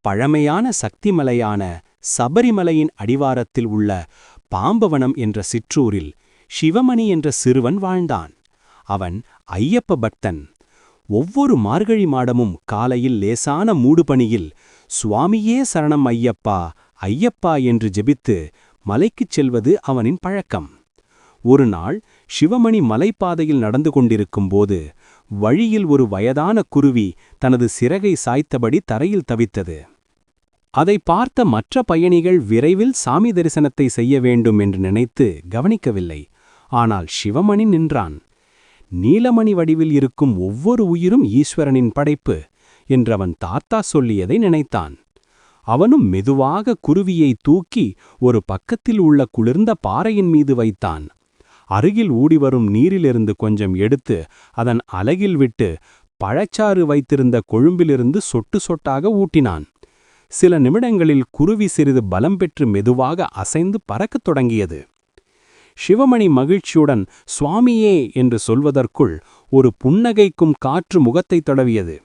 பழமையான சக்திமலையான சபரிமலையின் அடிவாரத்தில் உள்ள பாம்பவனம் என்ற சிற்றூரில் சிவமணி என்ற சிறுவன் வாழ்ந்தான். அவன் ஐயப்ப பக்தன். ஒவ்வொரு மார்கழி மாடமும் காலையில் லேசான மூடுபனியில் சுவாமியே சரணம் ஐயப்பா ஐயப்பா என்று ஜெபித்து மலைக்குச் செல்வது அவனின் பழக்கம். ஒரு நாள் சிவமணி மலைப்பாதையில் நடந்து கொண்டிருக்கும்போது வழியில் ஒரு வயதான குருவி தனது சிறகை சாய்த்தபடி தரையில் தவித்தது. அதை பார்த்த மற்ற பயணிகள் விரைவில் சாமி தரிசனத்தை செய்ய வேண்டும் என்று நினைத்து கவனிக்கவில்லை. ஆனால் சிவமணி நின்றான். நீலமணி வடிவில் இருக்கும் ஒவ்வொரு உயிரும் ஈஸ்வரனின் படைப்பு என்றவன் தாத்தா சொல்லியதை நினைத்தான். அவனும் மெதுவாக குருவியை தூக்கி ஒரு பக்கத்தில் உள்ள குளிர்ந்த பாறையின் மீது வைத்தான். அருகில் ஊடிவரும் நீரிலிருந்து கொஞ்சம் எடுத்து அதன் அலகில் விட்டு பழச்சாறு வைத்திருந்த கொழும்பிலிருந்து சொட்டு சொட்டாக ஊட்டினான். சில நிமிடங்களில் குருவி சிறிது பலம் பெற்று மெதுவாக அசைந்து பறக்கத் தொடங்கியது. சிவமணி மகிழ்ச்சியுடன் சுவாமியே என்று சொல்வதற்குள் ஒரு புன்னகைக்கும் காற்று முகத்தை தடவியது.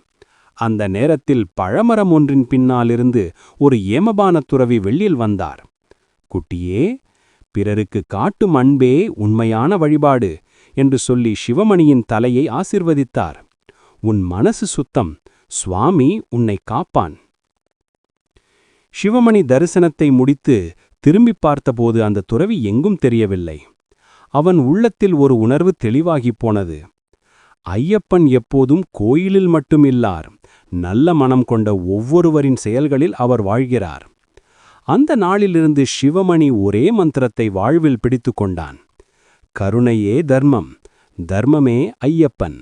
அந்த நேரத்தில் பழமரம் ஒன்றின் பின்னாலிருந்து ஒரு ஏமபான துறவி வெளியில் வந்தார். குட்டியே, பிறருக்கு காட்டும் அன்பே உண்மையான வழிபாடு என்று சொல்லி சிவமணியின் தலையை ஆசிர்வதித்தார். உன் மனசு சுத்தம், சுவாமி உன்னை காப்பான். சிவமணி தரிசனத்தை முடித்து திரும்பி பார்த்தபோது அந்த துறவி எங்கும் தெரியவில்லை. அவன் உள்ளத்தில் ஒரு உணர்வு தெளிவாகிப் போனது. ஐயப்பன் எப்போதும் கோயிலில் மட்டுமில்லார், நல்ல மனம் கொண்ட ஒவ்வொருவரின் செயல்களில் அவர் வாழ்கிறார். அந்த நாளிலிருந்து சிவமணி ஒரே மந்திரத்தை வாழ்வில் பிடித்து கொண்டான். கருணையே தர்மம், தர்மமே ஐயப்பன்.